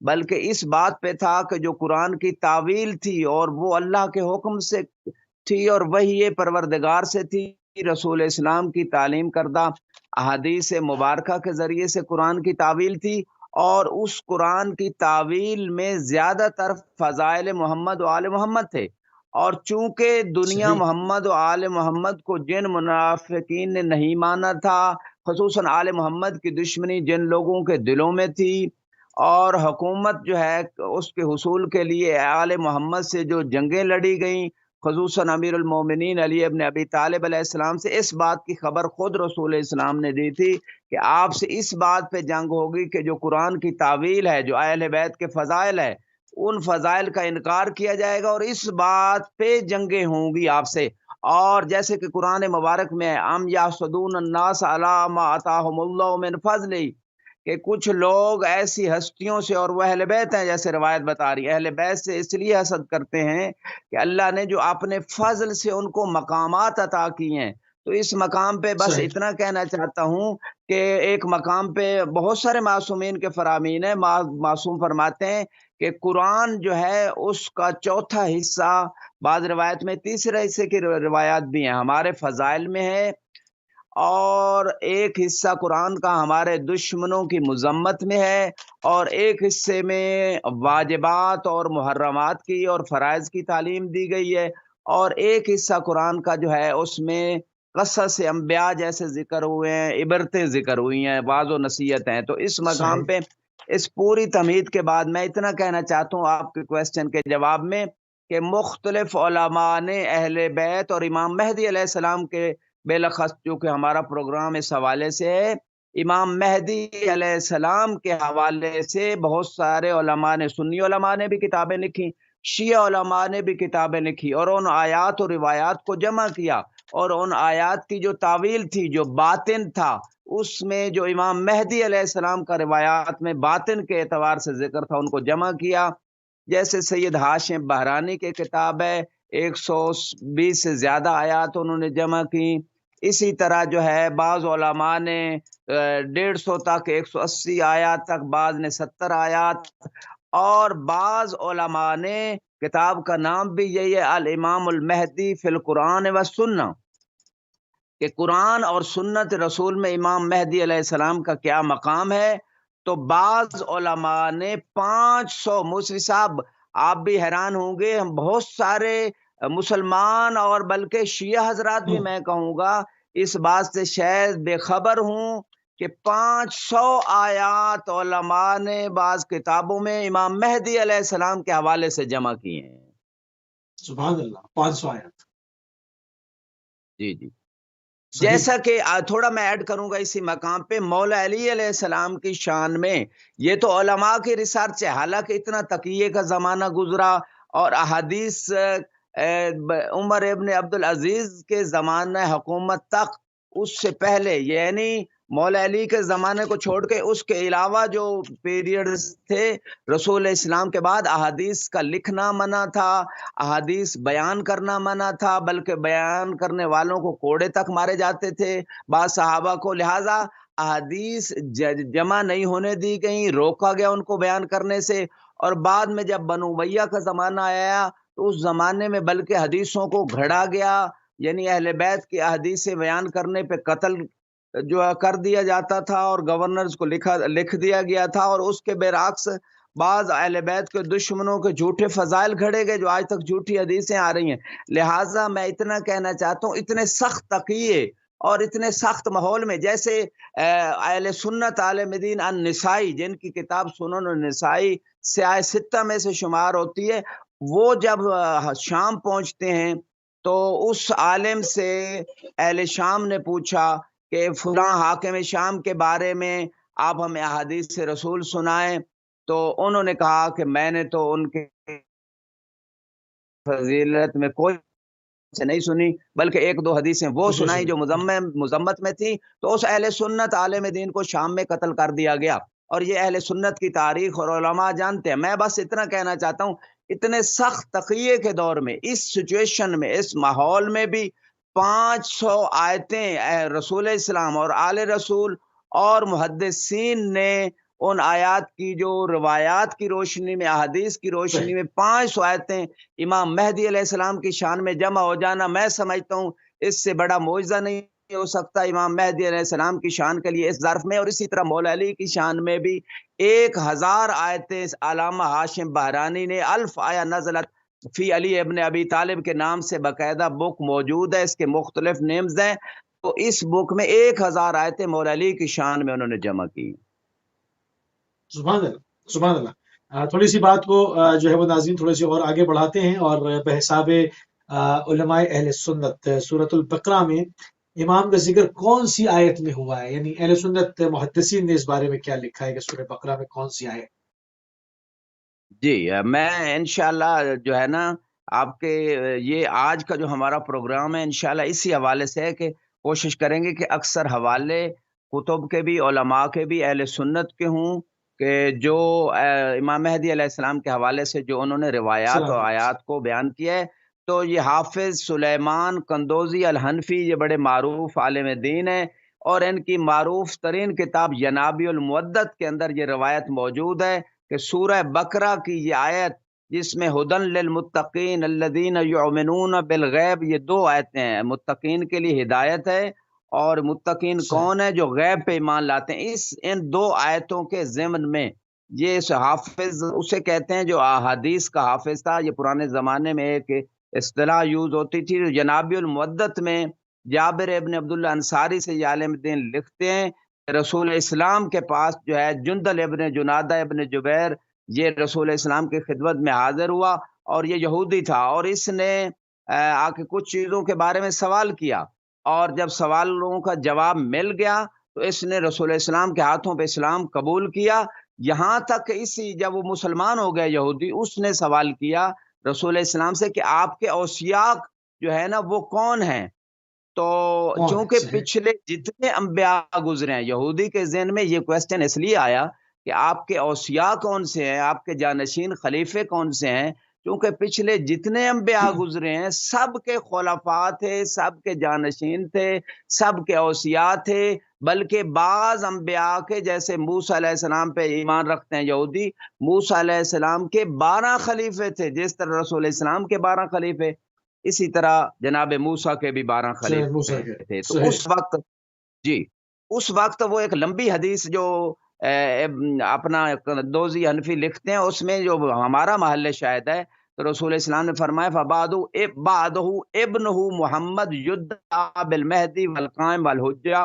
بلکہ اس بات پہ تھا کہ جو قرآن کی تعویل تھی اور وہ اللہ کے حکم سے تھی اور وحی پروردگار سے تھی، رسول اسلام کی تعلیم کردہ احادیث مبارکہ کے ذریعے سے قرآن کی تعویل تھی، اور اس قرآن کی تعویل میں زیادہ تر فضائل محمد و آل محمد تھے۔ اور چونکہ دنیا صحیح محمد و آل محمد کو جن منافقین نے نہیں مانا تھا، خصوصاً آل محمد کی دشمنی جن لوگوں کے دلوں میں تھی، اور حکومت جو ہے اس کے حصول کے لیے آل محمد سے جو جنگیں لڑی گئیں، خصوصاً امیر المومنین علی ابن ابی طالب علیہ السلام سے، اس بات کی خبر خود رسول اسلام نے دی تھی کہ آپ سے اس بات پہ جنگ ہوگی کہ جو قرآن کی تعویل ہے، جو اہل بیت کے فضائل ہے، ان فضائل کا انکار کیا جائے گا، اور اس بات پہ جنگیں ہوں گی آپ سے۔ اور جیسے کہ قرآن مبارک میں ام یحسدون الناس علی ما آتاہم اللہ من فضلہ، کہ کچھ لوگ ایسی ہستیوں سے، اور وہ اہل بیت ہیں جیسے روایت بتا رہی ہے، اہل بیت سے اس لیے حسد کرتے ہیں کہ اللہ نے جو اپنے فضل سے ان کو مقامات عطا کی ہیں۔ تو اس مقام پہ بس صحیح اتنا کہنا چاہتا ہوں کہ ایک مقام پہ بہت سارے معصومین کے فرامین ہیں، معصوم فرماتے ہیں کہ قرآن جو ہے اس کا چوتھا حصہ، بعض روایت میں تیسرے حصے کی روایات بھی ہیں، ہمارے فضائل میں ہے، اور ایک حصہ قرآن کا ہمارے دشمنوں کی مذمت میں ہے، اور ایک حصے میں واجبات اور محرمات کی اور فرائض کی تعلیم دی گئی ہے، اور ایک حصہ قرآن کا جو ہے اس میں قصص انبیاء جیسے ذکر ہوئے ہیں، عبرتیں ذکر ہوئی ہیں، واعظ و نصیحت ہیں۔ تو اس مقام صحیح پہ اس پوری تمہید کے بعد میں اتنا کہنا چاہتا ہوں آپ کے کویسچن کے جواب میں کہ مختلف علماء نے اہل بیت اور امام مہدی علیہ السلام کے، بلخص چونکہ ہمارا پروگرام اس حوالے سے ہے، امام مہدی علیہ السلام کے حوالے سے بہت سارے علماء نے، سنی علماء نے بھی کتابیں لکھی، شیعہ علماء نے بھی کتابیں لکھی، اور ان آیات اور روایات کو جمع کیا، اور ان آیات کی جو تعویل تھی، جو باطن تھا، اس میں جو امام مہدی علیہ السلام کا روایات میں باطن کے اعتبار سے ذکر تھا، ان کو جمع کیا۔ جیسے سید ہاشم بہرانی کی کتاب ہے، 120 سے زیادہ آیات انہوں نے جمع کی۔ اسی طرح جو ہے بعض علماء نے 150 تک، 180 آیات تک، بعض نے 70 آیات، اور بعض علماء نے، کتاب کا نام بھی یہی ہے، الامام المہدی فی القرآن و سنہ، کہ قرآن اور سنت رسول میں امام مہدی علیہ السلام کا کیا مقام ہے۔ تو بعض علماء نے 500، موسوی صاحب آپ بھی حیران ہوں گے، ہم بہت سارے مسلمان اور بلکہ شیعہ حضرات بھی میں کہوں گا اس بات سے شاید بے خبر ہوں کہ 500 آیات علماء نے بعض کتابوں میں امام مہدی علیہ السلام کے حوالے سے جمع کی ہیں۔ سبحان اللہ، 500 آیات، جی جی، صحیح جیسا کہ تھوڑا میں ایڈ کروں گا اسی مقام پہ، مولا علی علیہ السلام کی شان میں، یہ تو علماء کی ریسرچ ہے، حالانکہ اتنا تقیے کا زمانہ گزرا، اور احادیث عمر ابن عبدالعزیز کے زمانہ حکومت تک، اس سے پہلے، یعنی مولا علی کے زمانے کو چھوڑ کے اس کے علاوہ جو پیریڈز تھے رسول اسلام کے بعد، احادیث کا لکھنا منع تھا، احادیث بیان کرنا منع تھا، بلکہ بیان کرنے والوں کو کوڑے تک مارے جاتے تھے، بعض صحابہ کو، لہٰذا احادیث جمع نہیں ہونے دی گئیں، روکا گیا ان کو بیان کرنے سے۔ اور بعد میں جب بنو امیہ کا زمانہ آیا تو اس زمانے میں بلکہ حدیثوں کو گھڑا گیا، یعنی اہل بیت کی احادیث بیان کرنے پہ قتل جو کر دیا جاتا تھا، اور گورنرز کو لکھ دیا گیا تھا، اور اس کے برعکس بعض اہل بیت کے دشمنوں کے جھوٹے فضائل گھڑے گئے جو آج تک جھوٹی حدیثیں آ رہی ہیں۔ لہٰذا میں اتنا کہنا چاہتا ہوں، اتنے سخت تقیے اور اتنے سخت ماحول میں، جیسے اہل سنت عالم دین النسائی، جن کی کتاب سنن النسائی سیاہ ستہ میں سے شمار ہوتی ہے، وہ جب شام پہنچتے ہیں تو اس عالم سے اہل شام نے پوچھا کہ فلاں حاکم شام کے بارے میں آپ ہمیں احادیث رسول سنائیں، تو انہوں نے کہا کہ میں نے تو ان کے فضیلت میں کوئی سے نہیں سنی، بلکہ ایک دو حدیثیں وہ سنائی جو مذمت میں تھی، تو اس اہل سنت عالم دین کو شام میں قتل کر دیا گیا، اور یہ اہل سنت کی تاریخ اور علماء جانتے ہیں۔ میں بس اتنا کہنا چاہتا ہوں، اتنے سخت تقیے کے دور میں، اس سچویشن میں، اس ماحول میں بھی 500 آیتیں رسول اسلام اور آل رسول اور محدثین نے ان آیات کی جو روایات کی روشنی میں، احادیث کی روشنی میں 500 آیتیں امام مہدی علیہ السلام کی شان میں جمع ہو جانا، میں سمجھتا ہوں اس سے بڑا معجزہ نہیں ہو سکتا امام مہدی علیہ السلام کی شان کے لیے اس ظرف میں۔ اور اسی طرح مولا علی کی شان میں بھی 1000 آیتیں علامہ ہاشم بہرانی نے 1000 آیا نزلت فی علی ابن ابی طالب کے نام سے باقاعدہ بک موجود ہے، اس کے مختلف نیمز ہیں، تو اس بک میں 1000 آیتیں مولا علی کی شان میں انہوں نے جمع کی۔ سبحان اللہ، سبحان اللہ۔ تھوڑی سی بات کو جو ہے وہ ناظرین تھوڑے سی اور آگے بڑھاتے ہیں، اور بحساب علماء اہل سنت سورۃ البقرہ میں امام کا ذکر کون سی آیت میں ہوا ہے؟ یعنی اہل سنت محدثین نے اس بارے میں کیا لکھا ہے کہ سورہ بقرہ میں کون سی آیت؟ جی میں انشاءاللہ جو ہے نا آپ کے یہ آج کا جو ہمارا پروگرام ہے انشاءاللہ اسی حوالے سے ہے کہ کوشش کریں گے کہ اکثر حوالے کتب کے بھی، علماء کے بھی، اہل سنت کے ہوں، کہ جو امام مہدی علیہ السلام کے حوالے سے جو انہوں نے روایات اور آیات کو بیان کیا ہے، تو یہ حافظ سلیمان قندوزی الحنفی یہ بڑے معروف عالم دین ہیں، اور ان کی معروف ترین کتاب ینابی المودت کے اندر یہ روایت موجود ہے کہ سورہ بقرہ کی یہ آیت جس میں ہدن للمتقین الذین یؤمنون بالغیب، یہ 2 آیتیں ہیں، متقین کے لیے ہدایت ہے، اور متقین کون ہے؟ جو غیب پہ ایمان لاتے ہیں۔ ان 2 آیتوں کے ضمن میں یہ حافظ اسے کہتے ہیں جو احادیث کا حافظ تھا، یہ پرانے زمانے میں ایک اصطلاح یوز ہوتی تھی۔ ینابی المودت میں جابر ابن عبداللہ انصاری سے یہ عالم دین لکھتے ہیں رسول اسلام کے پاس جو ہے جندل ابن جنادہ ابن جبیر، یہ رسول اسلام کی خدمت میں حاضر ہوا، اور یہ یہودی تھا، اور اس نے آ کے کچھ چیزوں کے بارے میں سوال کیا، اور جب سوالوں کا جواب مل گیا تو اس نے رسول اسلام کے ہاتھوں پہ اسلام قبول کیا۔ یہاں تک اسی جب وہ مسلمان ہو گیا یہودی، اس نے سوال کیا رسول اسلام سے کہ آپ کے اوصیاء جو ہے نا وہ کون ہیں؟ تو چونکہ پچھلے جتنے انبیاء گزرے ہیں، یہودی کے ذہن میں یہ کوسچن اس لیے آیا کہ آپ کے اوصیاء کون سے ہیں، آپ کے جانشین خلیفے کون سے ہیں، کیونکہ پچھلے جتنے انبیاء گزرے ہیں سب کے خلفاء تھے، سب کے جانشین تھے، سب کے اوصیاء تھے، بلکہ بعض انبیاء کے جیسے موسیٰ علیہ السلام پہ ایمان رکھتے ہیں یہودی، موسیٰ علیہ السلام کے 12 خلیفے تھے، جس طرح رسول اسلام کے 12 خلیفے، اسی طرح جناب موسیٰ کے بھی 12 خلیفے تھے۔ تو اس وقت وہ ایک لمبی حدیث جو اپنا قندوزی حنفی لکھتے ہیں، اس میں جو ہمارا محل شاہد ہے، تو رسول اسلام نے فرمایا فَبَعْدُهُ ابْنُهُ محمد یدعیٰ بالمہدی والقائم والحجہ،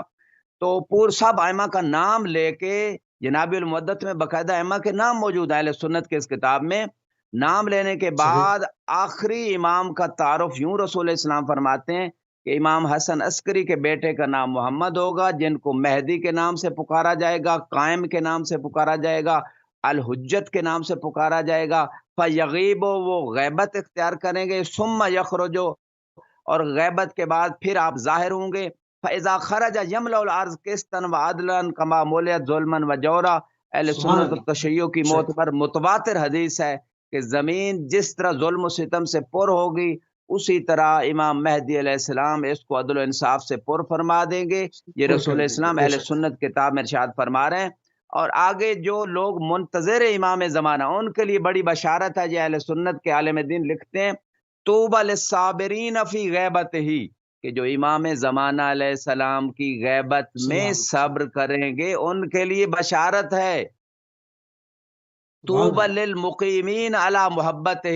تو سب ائمہ کا نام لے کے جناب المودت میں باقاعدہ ائمہ کے نام موجود ہیں، اہل سنت کے اس کتاب میں نام لینے کے بعد آخری امام کا تعارف یوں رسول اسلام فرماتے ہیں کہ امام حسن عسکری کے بیٹے کا نام محمد ہوگا، جن کو مہدی کے نام سے پکارا جائے گا، قائم کے نام سے پکارا جائے گا، الحجت کے نام سے پکارا جائے گا، فیغیب، وہ غیبت اختیار کریں گے، ثم یخرج، اور غیبت کے بعد پھر آپ ظاہر ہوں گے، فَإِذَا خَرَجَ يَمْلَأُ الْأَرْضَ قِسْطًا وَعَدْلًا كَمَا مُلِئَتْ ظُلْمًا وَجَوْرًا۔ اہل سنت و تشیع کی معتبر متواتر حدیث ہے کہ زمین جس طرح ظلم و ستم سے پر ہوگی، اسی طرح امام مہدی علیہ السلام اس کو عدل و انصاف سے پر فرما دیں گے۔ یہ رسول اسلام اہل سنت کتاب میں ارشاد فرما رہے ہیں، اور آگے جو لوگ منتظر امام زمانہ ان کے لیے بڑی بشارت ہے۔ یہ اہل سنت کے عالم دین لکھتے ہیں طوبی للصابرین فی غیبتہ، کہ جو امام زمانہ علیہ السلام کی غیبت میں صبر کریں گے ان کے لیے بشارت ہے۔ طوبی للمقیمین علی محبتہ،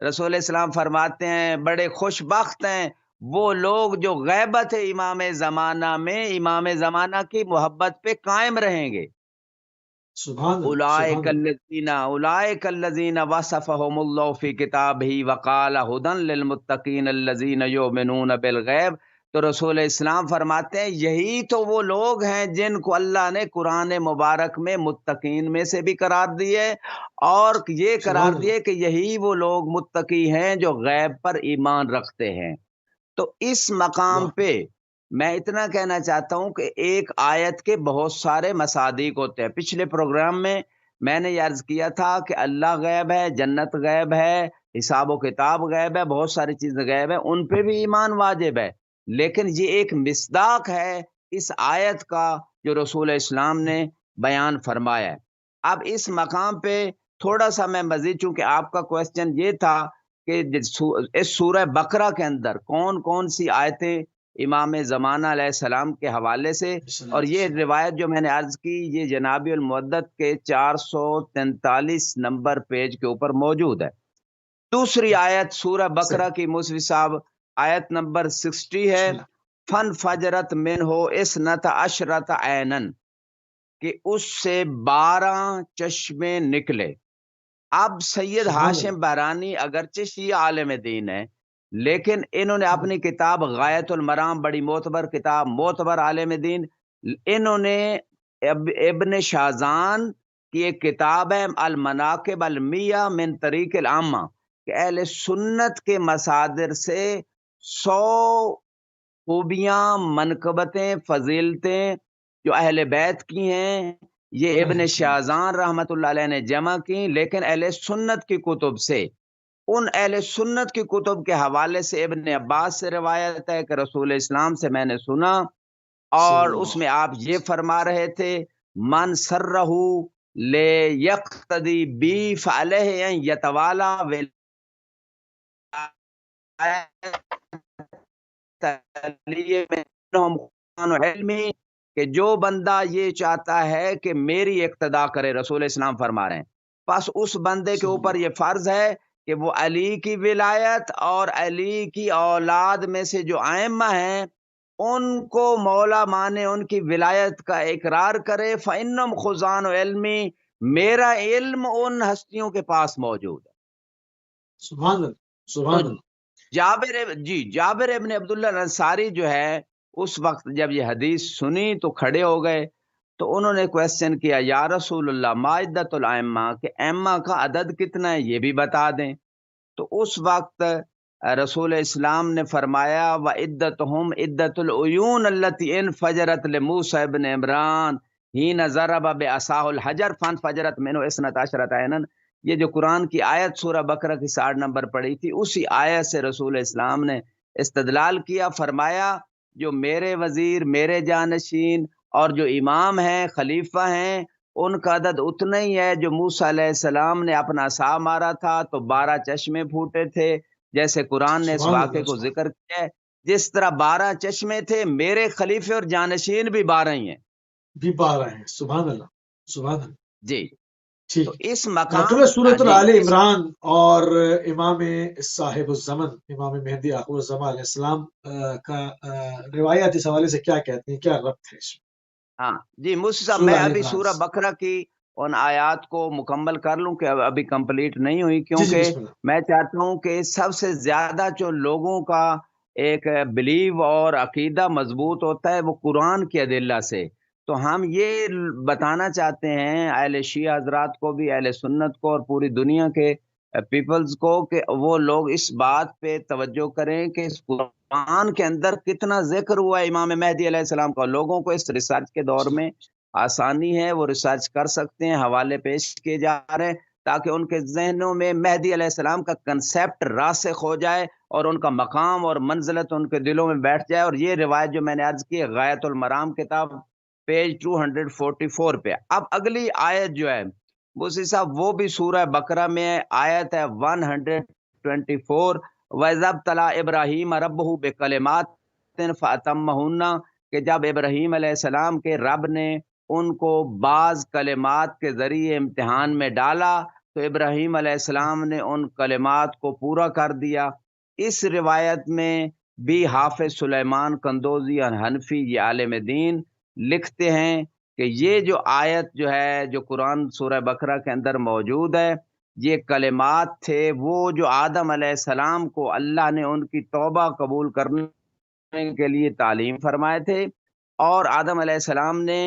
رسول اسلام فرماتے ہیں بڑے خوش بخت ہیں وہ لوگ جو غیبت امام زمانہ میں امام زمانہ کی محبت پہ قائم رہیں گے۔ اولئک الذین وصفهم اللہ فی کتابہ وقال ھدی للمتقین الذین یؤمنون بالغیب، تو رسول اسلام فرماتے ہیں یہی تو وہ لوگ ہیں جن کو اللہ نے قرآن مبارک میں متقین میں سے بھی قرار دیے، اور یہ قرار دیے کہ یہی وہ لوگ متقی ہیں جو غیب پر ایمان رکھتے ہیں۔ تو اس مقام پہ میں اتنا کہنا چاہتا ہوں کہ ایک آیت کے بہت سارے مصادیق ہوتے ہیں۔ پچھلے پروگرام میں نے یہ عرض کیا تھا کہ اللہ غیب ہے، جنت غیب ہے، حساب و کتاب غیب ہے، بہت ساری چیزیں غیب ہیں، ان پہ بھی ایمان واجب ہے، لیکن یہ ایک مصداق ہے اس آیت کا جو رسول اسلام نے بیان فرمایا ہے۔ اب اس مقام پہ تھوڑا سا میں مزید، چونکہ آپ کا کویسچن یہ تھا کہ اس سورہ بقرہ کے اندر کون کون سی آیتیں امام زمانہ علیہ السلام کے حوالے سے، اور یہ روایت جو میں نے عرض کی یہ جناب المعدت کے 443 نمبر پیج کے اوپر موجود ہے۔ دوسری آیت سورہ بقرہ کی موسوی صاحب آیت نمبر 60 ہے، فن فجرت من ہو اسنت عشرت عینن، کہ اس سے 12 چشمے نکلے۔ اب سید ہاشم بحرانی اگرچہ شیعہ عالم دین ہے، لیکن انہوں نے اپنی کتاب غایت المرام، بڑی معتبر کتاب، معتبر عالم دین، انہوں نے ابن شازان کی ایک کتاب ہے المناقب المیہ من طریق العامہ، کہ اہل سنت کے مصادر سے 100 خوبیاں، منقبتیں، فضیلتیں جو اہل بیت کی ہیں یہ ابن شازان رحمت اللہ علیہ نے جمع کی، لیکن اہل سنت کی کتب سے، ان اہل سنت کی کتب کے حوالے سے ابن عباس سے روایت ہے کہ رسول اسلام سے میں نے سنا، اور اس میں آپ یہ فرما رہے تھے من سرہ لے یقتدی بی فعلیہ ان یتوالا علمی، کہ جو بندہ یہ چاہتا ہے کہ میری اقتدا کرے، رسول اسلام فرما رہے ہیں، پس اس بندے کے اوپر یہ فرض ہے کہ وہ علی کی ولایت اور علی کی اولاد میں سے جو ائمہ ہیں ان کو مولا مانے، ان کی ولایت کا اقرار کرے، فَإِنَّهُمْ خُزَانُ علمی، میرا علم ان ہستیوں کے پاس موجود ہے۔ سبحان اللہ، سبحان اللہ۔ جابر ابن عبداللہ الانصاری جو ہے، اس وقت جب یہ حدیث سنی تو کھڑے ہو گئے، تو انہوں نے کویسچن کیا یا رسول اللہ ما عدت الائمہ، کہ ائمہ کا عدد کتنا ہے یہ بھی بتا دیں۔ تو اس وقت رسول اسلام نے فرمایا وعدتہم عدت العیون التی انفجرت لموسیٰ ابن عمران حین ضرب بعصاہ الحجر فانفجرت منہ اثنت عشرۃ عیناً۔ یہ جو قرآن کی آیت سورہ بقرہ کی 60 نمبر پڑھی تھی، اسی آیت سے رسول اسلام نے استدلال کیا، فرمایا جو میرے وزیر، میرے جانشین اور جو امام ہیں، خلیفہ ہیں، ان کا عدد اتنا ہی ہے جو موسیٰ علیہ السلام نے اپنا عصا مارا تھا تو 12 چشمے پھوٹے تھے، جیسے قرآن نے اس واقعے کو ذکر کیا ہے، جس طرح 12 چشمے تھے، میرے خلیفے اور جانشین بھی 12 ہی ہیں، بھی 12 ہیں۔ سبحان اللہ، سبحان اللہ۔ جی ٹھیک، تو اس مقام سورۃ آل عمران اور امام صاحب الزمن، امام مہدی آخر الزمان علیہ السلام کا روایات اس حوالے سے کیا کہتے ہیں، کیا ربط ہے اس میں؟ ہاں جی موسی صاحب، میں ابھی سورہ بقرہ کی ان آیات کو مکمل کر لوں کہ ابھی کمپلیٹ نہیں ہوئی، کیونکہ میں چاہتا ہوں کہ سب سے زیادہ جو لوگوں کا ایک بلیو اور عقیدہ مضبوط ہوتا ہے وہ قرآن کی ادلہ سے، تو ہم یہ بتانا چاہتے ہیں اہل شیعہ حضرات کو بھی، اہل سنت کو، اور پوری دنیا کے پیپلز کو، کہ وہ لوگ اس بات پہ توجہ کریں کہ اس قرآن کے اندر کتنا ذکر ہوا ہے امام مہدی علیہ السلام کا۔ لوگوں کو اس ریسرچ کے دور میں آسانی ہے، وہ ریسرچ کر سکتے ہیں، حوالے پیش کیے جا رہے ہیں تاکہ ان کے ذہنوں میں مہدی علیہ السلام کا کنسیپٹ راسخ ہو جائے اور ان کا مقام اور منزلت ان کے دلوں میں بیٹھ جائے۔ اور یہ روایت جو میں نے عرض کی غایت المرام کتاب پیج 244 پہ۔ اب اگلی آیت جو ہے موسی صاحب وہ بھی سورہ بقرہ میں آیت ہے 124، وَإِذَا ابْتَلَىٰ إِبْرَاهِيمَ رَبُّهُ بِكَلِمَاتٍ فَأَتَمَّهُنَّ، کہ جب ابراہیم علیہ السلام کے رب نے ان کو بعض کلمات کے ذریعے امتحان میں ڈالا تو ابراہیم علیہ السلام نے ان کلمات کو پورا کر دیا۔ اس روایت میں بھی حافظ سلیمان قندوزی حنفی یہ عالم دین لکھتے ہیں کہ یہ جو آیت جو ہے جو قرآن سورہ بقرہ کے اندر موجود ہے، یہ کلمات تھے وہ جو آدم علیہ السلام کو اللہ نے ان کی توبہ قبول کرنے کے لیے تعلیم فرمائے تھے، اور آدم علیہ السلام نے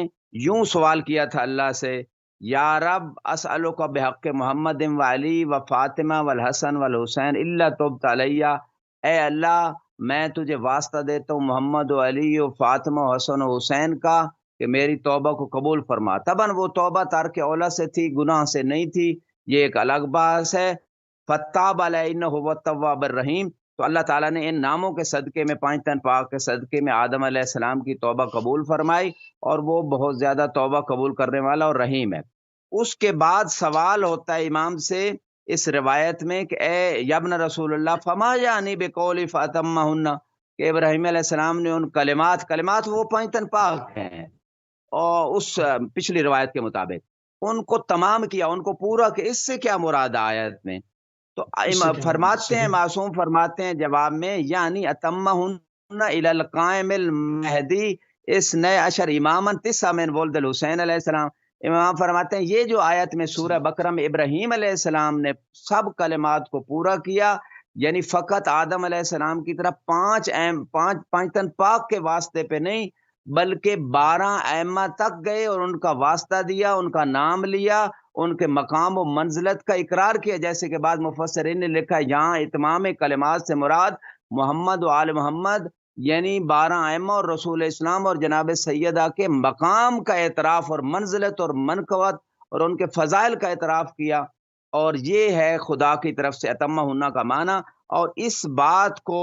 یوں سوال کیا تھا اللہ سے، یا رب اسألک بحق محمد و علی و فاطمہ والحسن والحسین الا تبت علیہ، اے اللہ میں تجھے واسطہ دیتا ہوں محمد و علی و فاطمہ و حسن و حسین کا کہ میری توبہ کو قبول فرما۔ طبعاً وہ توبہ ترک اولا سے تھی، گناہ سے نہیں تھی، یہ ایک الگ بحث ہے۔ فتاب علیہ انہ هو التواب الرحیم، تو اللہ تعالیٰ نے ان ناموں کے صدقے میں، 5 تن پاک کے صدقے میں آدم علیہ السلام کی توبہ قبول فرمائی، اور وہ بہت زیادہ توبہ قبول کرنے والا اور رحیم ہے۔ اس کے بعد سوال ہوتا ہے امام سے اس روایت میں کہ اے یابن رسول اللہ فما یعنی بقول فاتمہن، کہ ابراہیم علیہ السلام نے ان کلمات وہ پانچ پاک ہیں، اور اس پچھلی روایت کے مطابق ان کو تمام کیا، ان کو پورا کیا، اس سے کیا مراد آیت میں؟ تو اس سے کیا مراد؟ فرماتے ہیں صحیح، معصوم فرماتے ہیں جواب میں یعنی اتمہن الی القائم المہدی اثنی عشر اماما تسعہ من ولد الحسین علیہ السلام۔ امام فرماتے ہیں یہ جو آیت میں سورہ صحیح، بقرہ میں ابراہیم علیہ السلام نے سب کلمات کو پورا کیا، یعنی فقط آدم علیہ السلام کی طرف پانچ تن پاک کے واسطے پہ نہیں، بلکہ 12 ائمہ تک گئے اور ان کا واسطہ دیا، ان کا نام لیا، ان کے مقام و منزلت کا اقرار کیا، جیسے کہ بعض مفسرین نے لکھا یہاں اتمام کلمات سے مراد محمد و آل محمد، یعنی 12 ائمہ اور رسول اسلام اور جناب سیدہ کے مقام کا اعتراف اور منزلت اور منقبت اور ان کے فضائل کا اعتراف کیا، اور یہ ہے خدا کی طرف سے اتمہ ہونا کا معنی۔ اور اس بات کو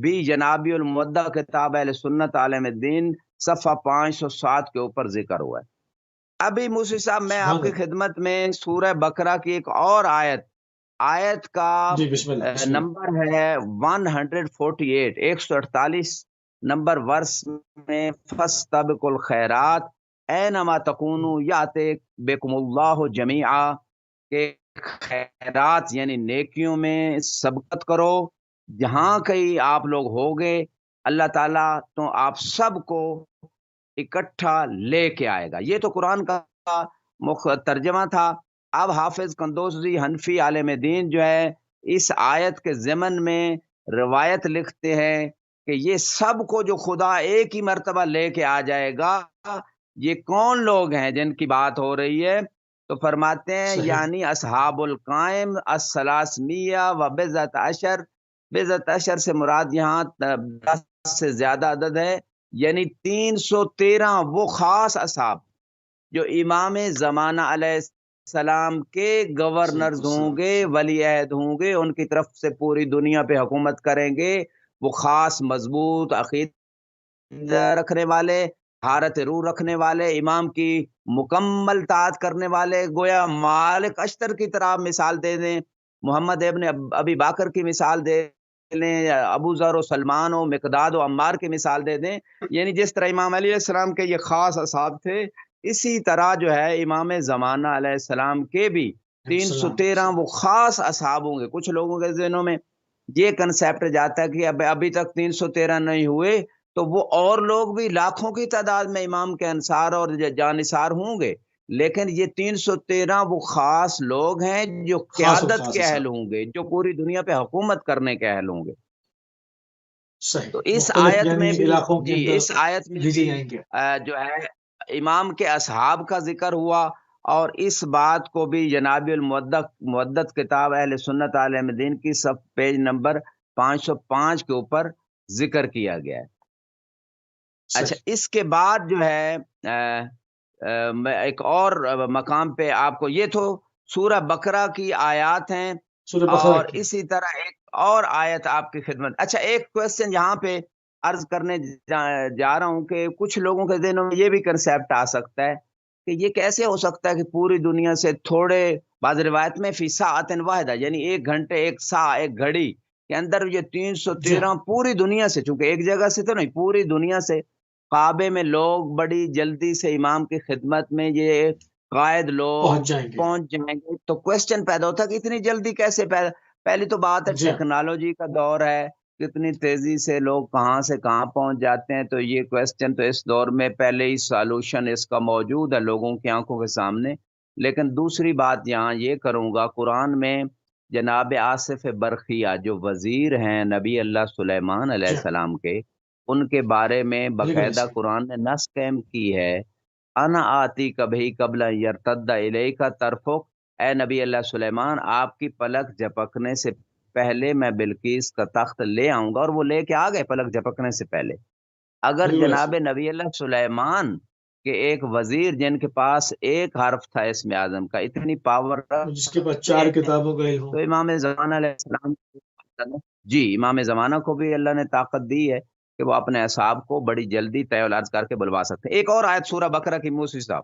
بھی جنابی المودہ کتاب اہل سنت عالم الدین صفحہ 507 کے اوپر ذکر ہوا ہے۔ ابھی موسی صاحب میں سبحان آپ کی اللہ۔ خدمت میں سورہ بقرہ کی ایک اور آیت کا جی بسم اللہ، بسم اللہ۔ نمبر ہے 148 148 نمبر ورس میں فاستبقوا الخیرات اینما تکونوا یاتی بکم اللہ جمیعا، کہ خیرات یعنی نیکیوں میں سبقت کرو، جہاں کہیں آپ لوگ ہوگے اللہ تعالیٰ تو آپ سب کو اکٹھا لے کے آئے گا۔ یہ تو قرآن کا ترجمہ تھا۔ اب حافظ قندوزی حنفی عالم دین جو ہے اس آیت کے ضمن میں روایت لکھتے ہیں کہ یہ سب کو جو خدا ایک ہی مرتبہ لے کے آ جائے گا، یہ کون لوگ ہیں جن کی بات ہو رہی ہے؟ تو فرماتے ہیں صحیح، یعنی اصحاب القائم الثلاثمیہ و بضعۃ عشر، بضعۃ عشر سے مراد یہاں 10 سے زیادہ عدد ہے، یعنی 313 وہ خاص اصحاب جو امام زمانہ علیہ السلام کے گورنرز ہوں گے، ولی عہد ہوں گے، ان کی طرف سے پوری دنیا پہ حکومت کریں گے، وہ خاص مضبوط عقیدہ رکھنے والے، حارت روح رکھنے والے، امام کی مکمل طاعت کرنے والے، گویا مالک اشتر کی طرح مثال دے دیں، محمد ابن ابی باکر کی مثال دے لیں، ابو ذر و سلمان و مقداد و عمار کی مثال دے دیں، یعنی جس طرح امام علیہ السلام کے یہ خاص اصحاب تھے، اسی طرح جو ہے امام زمانہ علیہ السلام کے بھی 313 وہ خاص اصحاب ہوں گے۔ کچھ لوگوں کے ذہنوں میں یہ کنسیپٹ جاتا ہے کہ ابھی تک 313 نہیں ہوئے تو وہ اور لوگ بھی لاکھوں کی تعداد میں امام کے انصار اور جانثار ہوں گے، لیکن یہ 313 وہ خاص لوگ ہیں جو خاص و قیادت خاص کے اہل اصحاب، ہوں گے، جو پوری دنیا پہ حکومت کرنے کے اہل ہوں گے۔ صحیح، تو اس مختلف آیت یعنی میں بھی علاقوں کے جی اندر اس آیت میں بھیجے بھی جائیں گے۔ جو ہے امام کے اصحاب کا ذکر ہوا، اور اس بات کو بھی جناب المودت کتاب اہل سنت عالم دین کی پیج نمبر 505 کے اوپر ذکر کیا گیا ہے۔ اچھا، صحیح، اس کے بعد جو ہے میں ایک اور مقام پہ آپ کو، یہ تو سورہ بقرہ کی آیات ہیں، سورہ بقرہ اور کی۔ اسی طرح ایک اور آیت آپ کی خدمت۔ اچھا، ایک کویسچن یہاں پہ عرض کرنے جا رہا ہوں کہ کچھ لوگوں کے ذہنوں میں یہ بھی کنسیپٹ آ سکتا ہے کہ یہ کیسے ہو سکتا ہے کہ پوری دنیا سے تھوڑے، بعض روایت میں فی ساعت واحدہ، یعنی ایک گھنٹے، ایک سا، ایک گھڑی کے اندر یہ جی 313 ہاں، پوری دنیا سے، چونکہ ایک جگہ سے تو نہیں، پوری دنیا سے کعبے میں لوگ بڑی جلدی سے امام کی خدمت میں یہ قائد لوگ پہنچ جائیں گے۔ پہنچ جائیں گے، تو کویسچن پیدا ہوتا ہے کہ اتنی جلدی کیسے پہلی تو بات ہے جی ہاں، ٹیکنالوجی کا دور ہے، کتنی تیزی سے لوگ کہاں سے کہاں پہنچ جاتے ہیں، تو یہ کویسچن تو اس دور میں پہلے ہی سالوشن اس کا موجود ہے لوگوں کی آنکھوں کے سامنے۔ لیکن دوسری بات یہاں یہ کروں گا، قرآن میں جناب آصف برقیہ جو وزیر ہیں نبی اللہ سلیمان علیہ جی ہاں، السلام کے، ان کے بارے میں علیہ باقاعدہ السلام۔ قرآن نے نص قائم کی ہے، انا آتی کبھی قبل یرتد الیکا طرفک، اے نبی اللہ سلیمان آپ کی پلک جھپکنے سے پہلے میں بلقیس کا تخت لے آؤں گا، اور وہ لے کے آ گئے پلک جھپکنے سے پہلے۔ اگر بالکل ایسے جناب نبی اللہ سلیمان کے ایک وزیر جن کے پاس ایک حرف تھا اسم اعظم کا، اتنی پاور جس کے پاس رکھتے 4 ہیں، کتابوں کا علم ہو۔ تو امام زمانہ علیہ السلام، جی امام زمانہ کو بھی اللہ نے طاقت دی ہے کہ وہ اپنے اصحاب کو بڑی جلدی طے العرض کر کے بلوا سکتے ہیں۔ ایک اور آیت سورہ بقرہ کی موسی صاحب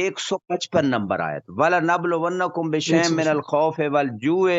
155 نمبر آیت، وَلَنَبْلُوَنَّكُمْ بِشَيْءٍ مِّنَ 155 الْخَوْفِ وَالْجُوعِ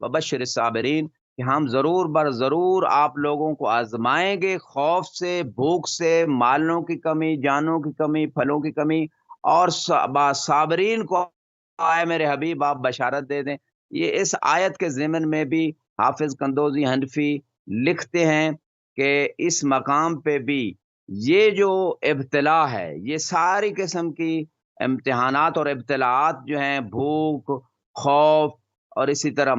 وَبَشِّرِ الصَّابِرِينَ کہ ہم ضرور بر ضرور آپ لوگوں کو آزمائیں گے، خوف سے، بھوک سے، مالوں کی کمی، جانوں کی کمی، پھلوں کی کمی، اور صابرین کو آئے میرے حبیب آپ بشارت دے دیں۔ یہ اس آیت کے ضمن میں بھی حافظ قندوزی حنفی لکھتے ہیں کہ اس مقام پہ بھی یہ جو ابتلا ہے، یہ ساری قسم کی امتحانات اور ابتلاعات جو ہیں، بھوک، خوف، اور اسی طرح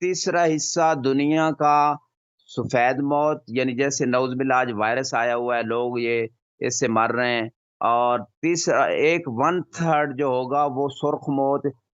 تیسرا حصہ دنیا کا سفید موت، یعنی جیسے نعوذ باللہ آج وائرس آیا ہوا ہے، لوگ یہ اس سے مر رہے ہیں، اور تیسرا ایک 1/3 جو ہوگا وہ سرخ موت،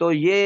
تو یہ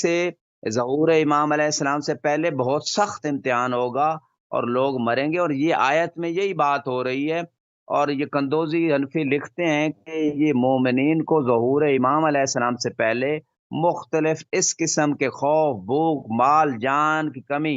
سے ظہور امام علیہ السلام سے پہلے بہت سخت امتحان ہوگا اور لوگ مریں گے، اور یہ آیت میں یہی بات ہو رہی ہے۔ اور یہ قندوزی حنفی لکھتے ہیں کہ یہ مومنین کو ظہور امام علیہ السلام سے پہلے مختلف اس قسم کے خوف، بھوک، مال، جان کی کمی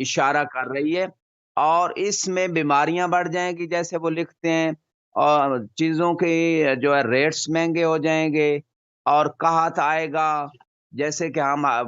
اشارہ کر رہی ہے۔ اور اس میں بیماریاں بڑھ جائیں گی جیسے وہ لکھتے ہیں، اور چیزوں کے جو ہے ریٹس مہنگے ہو جائیں گے، اور قحط آئے گا، جیسے کہ ہم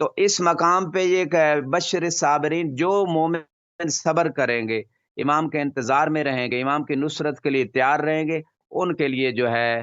تو اس مقام پہ یہ کہ بشر صابرین، جو مومن صبر کریں گے، امام کے انتظار میں رہیں گے، امام کی نصرت کے لیے تیار رہیں گے، ان کے لیے جو ہے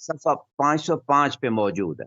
صفحہ 505 پہ موجود ہے۔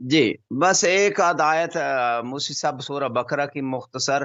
جی، بس ایک آدھ آیت موسی صاحب سورہ بقرہ کی مختصر،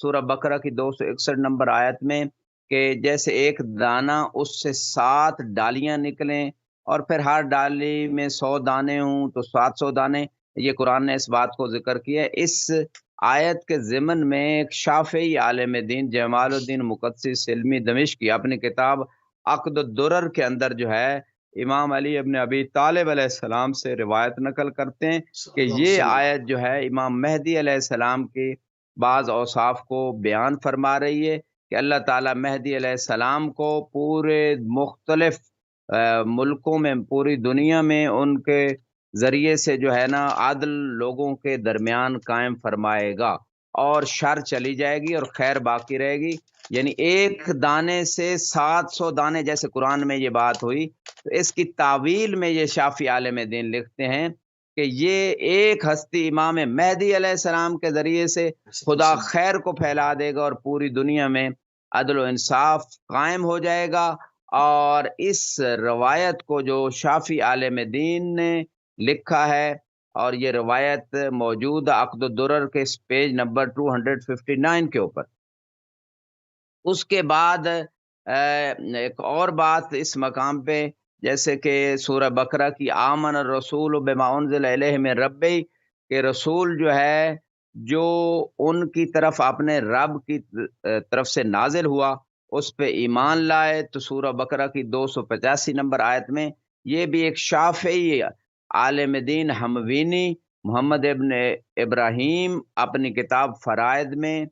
سورہ بقرہ کی 261 نمبر آیت میں، کہ جیسے ایک دانہ اس سے 7 ڈالیاں نکلیں اور پھر ہر ڈالی میں 100 دانے ہوں تو 700 دانے، یہ قرآن نے اس بات کو ذکر کیا ہے۔ اس آیت کے ضمن میں ایک شافعی عالم دین جمال الدین مقدسی سلمی دمشقی اپنی کتاب عقد الدرر کے اندر جو ہے امام علی ابن ابی طالب علیہ السلام سے روایت نقل کرتے ہیں کہ اللهم یہ صل آیت جو ہے امام مہدی علیہ السلام کے بعض اوصاف کو بیان فرما رہی ہے کہ اللہ تعالیٰ مہدی علیہ السلام کو پورے مختلف ملکوں میں، پوری دنیا میں ان کے ذریعے سے جو ہے نا عادل لوگوں کے درمیان قائم فرمائے گا، اور شر چلی جائے گی اور خیر باقی رہے گی۔ یعنی ایک دانے سے 700 دانے جیسے قرآن میں یہ بات ہوئی، تو اس کی تعویل میں یہ شافعی عالم دین لکھتے ہیں کہ یہ ایک ہستی امام مہدی علیہ السلام کے ذریعے سے خدا خیر کو پھیلا دے گا اور پوری دنیا میں عدل و انصاف قائم ہو جائے گا۔ اور اس روایت کو جو شافعی عالم دین نے لکھا ہے، اور یہ روایت موجود عقد الدرر کے پیج نمبر 259 کے اوپر۔ اس کے بعد ایک اور بات اس مقام پہ جیسے کہ سورہ بقرہ کی آمن الرسول بما انزل الیہ من ربی، کہ رسول جو ہے جو ان کی طرف اپنے رب کی طرف سے نازل ہوا اس پہ ایمان لائے، تو سورہ بقرہ کی 285 نمبر آیت میں یہ بھی ایک شافعی عالم دین ہموینی محمد ابن ابراہیم اپنی کتاب فرائض میں،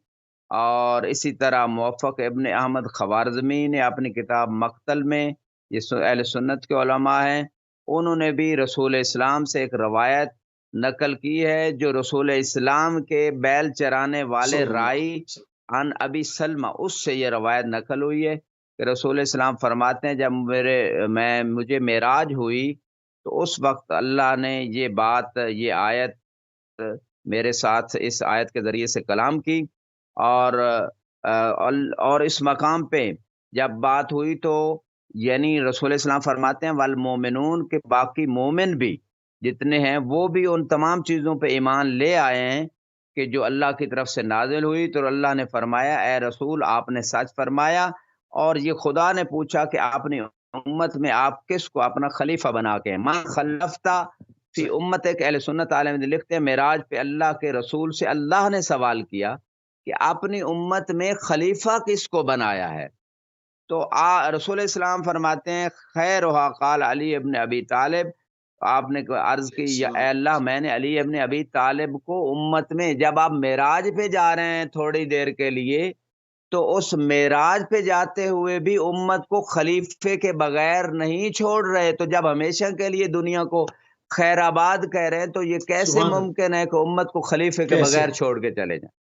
اور اسی طرح موفق ابن احمد خوارزمی نے اپنی کتاب مقتل میں، یہ اہل سنت کے علماء ہیں، انہوں نے بھی رسول اسلام سے ایک روایت نقل کی ہے جو رسول اسلام کے بیل چرانے والے صلی اللہ رائی علیہ وسلم۔ عن ابی سلمہ، اس سے یہ روایت نقل ہوئی ہے کہ رسول اسلام فرماتے ہیں جب مجھے معراج ہوئی تو اس وقت اللہ نے یہ آیت میرے ساتھ اس آیت کے ذریعے سے کلام کی، اور اس مقام پہ جب بات ہوئی تو یعنی رسول اسلام فرماتے ہیں والمومنون، کہ باقی مومن بھی جتنے ہیں وہ بھی ان تمام چیزوں پہ ایمان لے آئے ہیں کہ جو اللہ کی طرف سے نازل ہوئی، تو اللہ نے فرمایا اے رسول آپ نے سچ فرمایا، اور یہ خدا نے پوچھا کہ اپنی امت میں آپ کس کو اپنا خلیفہ بنا کے من خلفتا فی امت، ایک اہل سنت عالم دین لکھتے ہیں معراج پہ اللہ کے رسول سے اللہ نے سوال کیا کہ اپنی امت میں خلیفہ کس کو بنایا ہے، تو رسول اسلام فرماتے ہیں خیرھا قال علی ابن ابی طالب، آپ نے عرض کی یا اے اللہ میں نے علی ابن ابی طالب کو امت میں، جب آپ معراج پہ جا رہے ہیں تھوڑی دیر کے لیے تو اس معراج پہ جاتے ہوئے بھی امت کو خلیفے کے بغیر نہیں چھوڑ رہے، تو جب ہمیشہ کے لیے دنیا کو خیر آباد کہہ رہے ہیں تو یہ کیسے سبحان اللہ، ممکن ہے کہ امت کو خلیفے کے کیسے؟ بغیر چھوڑ کے چلے جائیں؟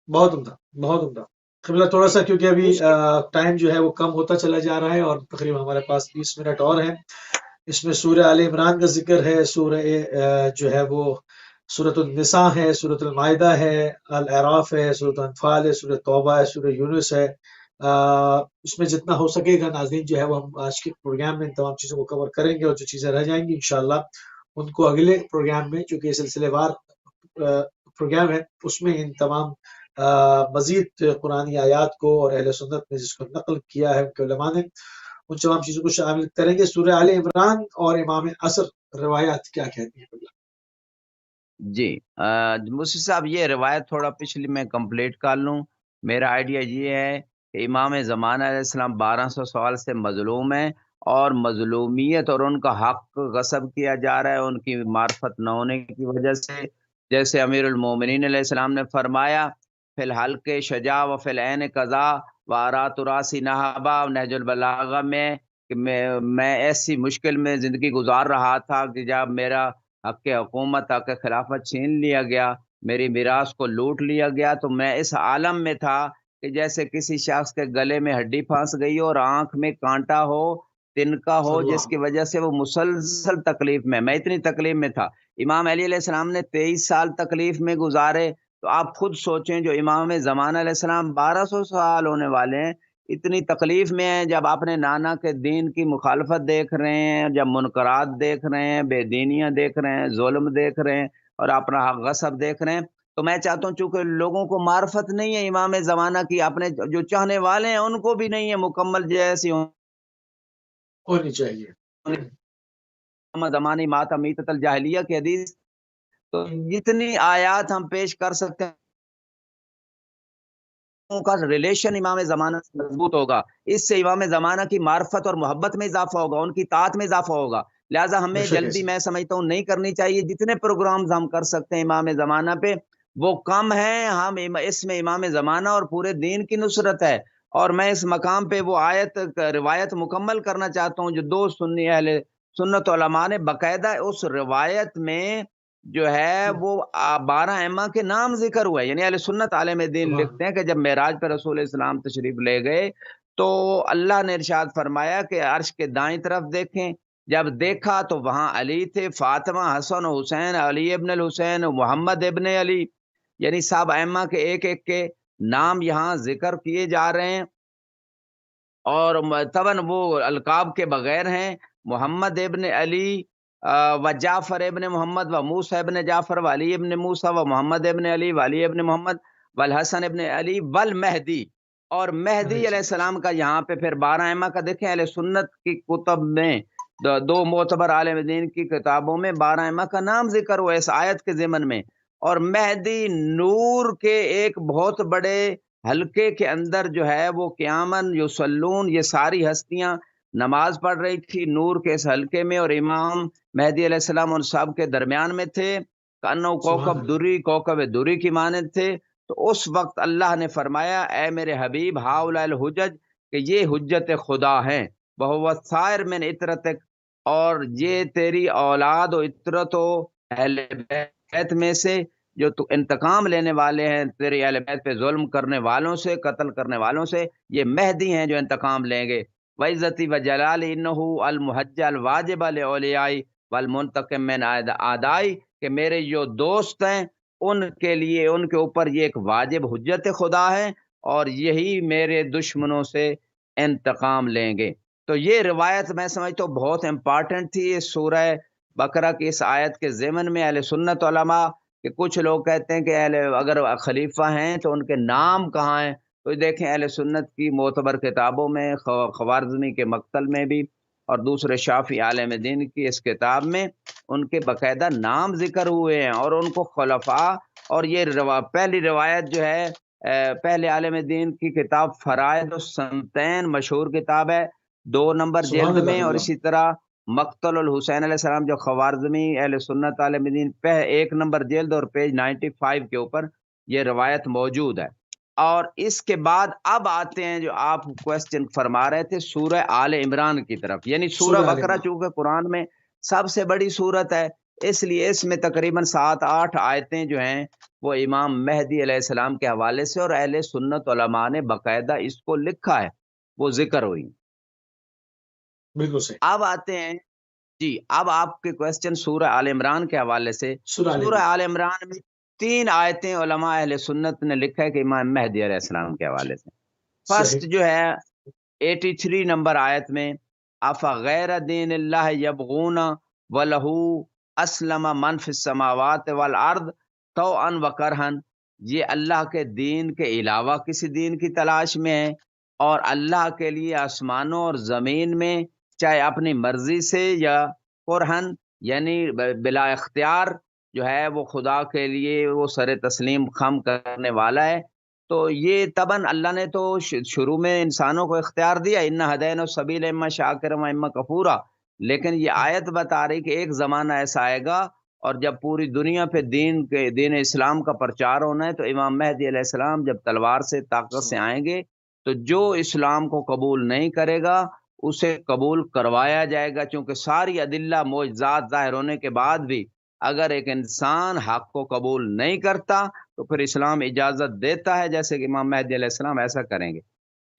بہت عمدہ، بہت عمدہ۔ قبلہ تھوڑا سا کیونکہ ابھی اس کے ٹائم جو ہے وہ کم ہوتا چلا جا رہا ہے اور تقریباً ہمارے پاس 20 منٹ اور ہیں۔ اس میں سورہ آل عمران کا ذکر ہے، سورہ جو ہے وہ سورۃ النساء ہے، سورۃ المائدہ ہے، الاعراف ہے، سورۃ انفال ہے، سورۃ توبہ ہے، سورہ یونس ہے۔ اس میں جتنا ہو سکے گا ناظرین جو ہے وہ ہم آج کے پروگرام میں ان تمام چیزوں کو کور کریں گے، اور جو چیزیں رہ جائیں گی انشاءاللہ ان کو اگلے پروگرام میں، چونکہ یہ سلسلے وار پروگرام ہے، اس میں ان تمام مزید قرآنی آیات کو اور اہل سنت نے جس کو نقل کیا ہے ان کے علماء نے، ان تمام چیزوں کو شامل کریں گے۔ سورہ آل عمران اور امام عصر روایات کیا کہتی ہیں؟ جی مصطفی صاحب یہ روایت تھوڑا پچھلی میں کمپلیٹ کر لوں۔ میرا آئیڈیا یہ ہے کہ امام زمانہ علیہ السلام 1200 سال سے مظلوم ہیں، اور مظلومیت اور ان کا حق غصب کیا جا رہا ہے ان کی معرفت نہ ہونے کی وجہ سے، جیسے امیر المومنین علیہ السلام نے فرمایا فی الحلق شجاع و فی العین قضا و آرات راسی نہبا، نہج البلاغہ میں، کہ میں ایسی مشکل میں زندگی گزار رہا تھا کہ جب میرا حق حکومت حق خلافت چھین لیا گیا، میری میراث کو لوٹ لیا گیا، تو میں اس عالم میں تھا کہ جیسے کسی شخص کے گلے میں ہڈی پھنس گئی اور آنکھ میں کانٹا ہو، تنکا ہو، جس کی وجہ سے وہ مسلسل تکلیف میں اتنی تکلیف میں تھا۔ امام علی علیہ السلام نے 23 سال تکلیف میں گزارے، تو آپ خود سوچیں جو امام زمانہ علیہ السلام 1200 سال ہونے والے ہیں اتنی تکلیف میں ہیں، جب اپنے نانا کے دین کی مخالفت دیکھ رہے ہیں، جب منکرات دیکھ رہے ہیں، بے دینیاں دیکھ رہے ہیں، ظلم دیکھ رہے ہیں، اور اپنا حق غصب دیکھ رہے ہیں، تو میں چاہتا ہوں چونکہ لوگوں کو معرفت نہیں ہے امام زمانہ کی، اپنے جو چاہنے والے ہیں ان کو بھی نہیں ہے مکمل، جیسی ہونی چاہیے۔ زمانی ماتا میتت الجاہلیہ کی حدیث، تو جتنی آیات ہم پیش کر سکتے ہیں کا ریلیشن امام زمانہ سے مضبوط ہوگا، اس سے امام زمانہ کی معرفت اور محبت میں اضافہ ہوگا، ان کی طاعت میں اضافہ ہوگا، لہٰذا ہمیں جلدی میں سمجھتا ہوں نہیں کرنی چاہیے، جتنے پروگرامز ہم کر سکتے ہیں امام زمانہ پہ وہ کم ہیں، ہم اس میں امام زمانہ اور پورے دین کی نصرت ہے، اور میں اس مقام پہ وہ روایت مکمل کرنا چاہتا ہوں جو دو سنی اہل سنت علماء نے باقاعدہ اس روایت میں جو ہے وہ 12 ائمہ کے نام ذکر ہوا ہے، یعنی اہل سنت عالم دین لکھتے ہیں کہ جب معراج پہ رسول اسلام تشریف لے گئے تو اللہ نے ارشاد فرمایا کہ عرش کے دائیں طرف دیکھیں، جب دیکھا تو وہاں علی تھے، فاطمہ، حسن و حسین، علی ابن الحسین، محمد ابن علی، یعنی صاحب ائمہ کے ایک ایک کے نام یہاں ذکر کیے جا رہے ہیں، اور طبعاً وہ القاب کے بغیر ہیں، محمد ابن علی و جعفر ابن محمد و موسیٰ ابن جعفر و علی ابن موسیٰ و محمد ابن علی و علی ابن محمد والحسن ابن علی والمہدی، اور مہدی علیہ السلام کا یہاں پہ پھر 12 ائمہ کا دیکھیں، اہل سنت کی کتب میں دو معتبر عالم دین کی کتابوں میں 12 ائمہ کا نام ذکر ہوا اس آیت کے ضمن میں. اور مہدی نور کے ایک بہت بڑے حلقے کے اندر جو ہے وہ قیامن یصلون، یہ ساری ہستیاں نماز پڑھ رہی تھی نور کے اس حلقے میں، اور امام مہدی علیہ السلام ان سب کے درمیان میں تھے. کانو کوکب دوری کی مانند تھے. تو اس وقت اللہ نے فرمایا اے میرے حبیب ہاؤلاء الحجج، کہ یہ حجت خدا ہیں، بہت سائر من عطرتک، اور یہ تیری اولاد و عطرت و اہل بیت میں سے جو تو انتقام لینے والے ہیں تیرے اہل بیت پہ ظلم کرنے والوں سے، قتل کرنے والوں سے، یہ مہدی ہیں جو انتقام لیں گے. وعزتی وجلال انہ المحج الواجب لأولیائی والمنتقم من اعدائی، کہ میرے جو دوست ہیں ان کے لیے، ان کے اوپر یہ ایک واجب حجت خدا ہے، اور یہی میرے دشمنوں سے انتقام لیں گے. تو یہ روایت میں سمجھتا ہوں بہت امپارٹنٹ تھی اس سورہ بقرہ کی اس آیت کے ضمن میں. اہل سنت علماء کہ کچھ لوگ کہتے ہیں کہ اگر خلیفہ ہیں تو ان کے نام کہاں ہیں، تو دیکھیں اہل سنت کی معتبر کتابوں میں، خوارزمی کے مقتل میں بھی اور دوسرے شافعی عالم دین کی اس کتاب میں ان کے باقاعدہ نام ذکر ہوئے ہیں، اور ان کو خلفاء. اور یہ پہلی روایت جو ہے پہلے عالم دین کی کتاب فرائض السنتین مشہور کتاب ہے 2 نمبر سبحان جلد اللہ میں، اور اللہ. اسی طرح مقتل الحسین علیہ السلام جو خوارزمی اہل سنت عالم دین 1 نمبر جلد اور پیج 95 کے اوپر یہ روایت موجود ہے. اور اس کے بعد اب آتے ہیں جو آپ کوسچن فرما رہے تھے سورہ آل عمران کی طرف. یعنی سورہ سورہ آل بقرہ عمران. چونکہ قرآن میں سب سے بڑی سورت ہے، اس لیے اس میں تقریباً 7-8 آیتیں جو ہیں وہ امام مہدی علیہ السلام کے حوالے سے اور اہل سنت علماء نے باقاعدہ اس کو لکھا ہے، وہ ذکر ہوئی. بالکل صحیح. اب آتے ہیں جی، اب آپ کے کوسچن سورہ آل عمران کے حوالے سے. سورہ آل سورہ عمران. آل عمران میں 3 آیتیں علماء اہل سنت نے لکھا ہے کہ امام مہدی علیہ السلام کے حوالے سے. فرسٹ صحیح. جو ہے 83 نمبر آیت میں افغیر دین اللہ یبغون ولہ اسلم من فی السماوات والارض طوعا وکرہا، یہ اللہ کے دین کے علاوہ کسی دین کی تلاش میں ہے، اور اللہ کے لیے آسمانوں اور زمین میں چاہے اپنی مرضی سے یا کرہن یعنی بلا اختیار جو ہے وہ خدا کے لیے وہ سر تسلیم خم کرنے والا ہے. تو یہ طبعاً اللہ نے تو شروع میں انسانوں کو اختیار دیا، ان ہدین السبیل اما شاکر و اما کفورا، لیکن یہ آیت بتا رہی کہ ایک زمانہ ایسا آئے گا اور جب پوری دنیا پہ دین اسلام کا پرچار ہونا ہے، تو امام مہدی علیہ السلام جب تلوار سے طاقت سے آئیں گے تو جو اسلام کو قبول نہیں کرے گا اسے قبول کروایا جائے گا. چونکہ ساری ادلہ معجزات ظاہر ہونے کے بعد بھی اگر ایک انسان حق کو قبول نہیں کرتا تو پھر اسلام اجازت دیتا ہے جیسے کہ امام مہدی علیہ السلام ایسا کریں گے.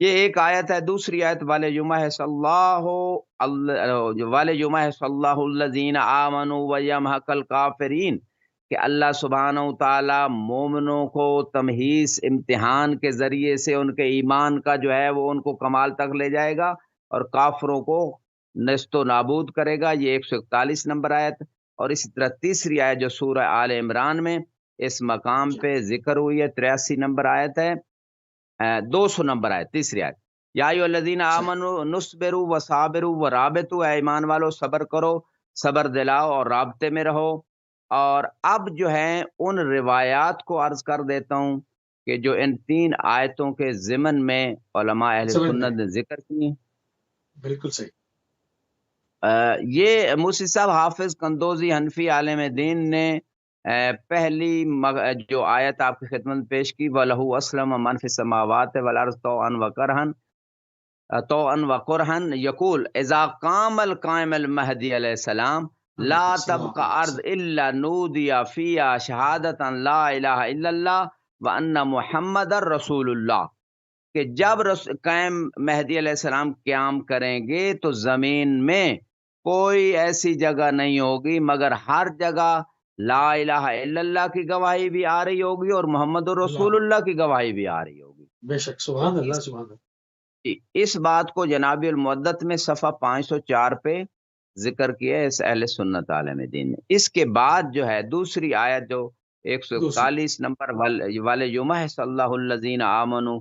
یہ ایک آیت ہے. دوسری آیت وَلَيُمَحِصَ اللَّهُ الَّذِينَ آمَنُوا وَيَمْحَقَ الْكَافِرِينَ، کہ اللہ سبحانہ و تعالی مومنوں کو تمحیص امتحان کے ذریعے سے ان کے ایمان کا جو ہے وہ ان کو کمال تک لے جائے گا، اور کافروں کو نیست و نابود کرے گا. یہ 141 نمبر آیت. اور اسی طرح تیسری آیت جو سورہ آل عمران میں اس مقام پہ ذکر ہوئی ہے 83 نمبر آیت ہے، 200 نمبر آیت تیسری آیت. یا ایھا الذین آمنوا نصبروا وصابروا ورابطوا، اے ایمان والو صبر کرو، صبر دلاؤ اور رابطے میں رہو. اور اب جو ہیں ان روایات کو عرض کر دیتا ہوں کہ جو ان 3 آیتوں کے ضمن میں علماء اہل سمجھ میں سنت نے ذکر کی ہیں. بالکل صحیح. یہ موسی صاحب حافظ قندوزی حنفی عالم دین نے پہلی جو آیت آپ کی خدمت میں پیش کی وَلَهُ أَسْلَمَ مَنْ فِي السَّمَاوَاتِ وَالْأَرْضِ طَوْعًا وَكَرْهًا يَقُولُ إِذَا قَامَ الْقَائِمُ الْمَهْدِيُّ علیہ السلام لا تبقى ارض الا نودی فیہا شہادۃ لا الہ الا اللہ وان محمد رسول اللہ، کہ جب قائم مہدی علیہ السلام قیام کریں گے تو زمین میں کوئی ایسی جگہ نہیں ہوگی مگر ہر جگہ لا الہ الا اللہ کی گواہی بھی آ رہی ہوگی اور محمد رسول اللہ کی گواہی بھی آ رہی ہوگی. بے شک. سبحان اللہ سبحان اللہ. اس بات کو جناب المعدت میں صفحہ 504 پہ ذکر کیا ہے اس اہل سنت عالم دین نے. اس کے بعد جو ہے دوسری آیت جو 141 نمبر وَلَيُمَحِصَ اللَّهُ الَّذِينَ آمَنُوا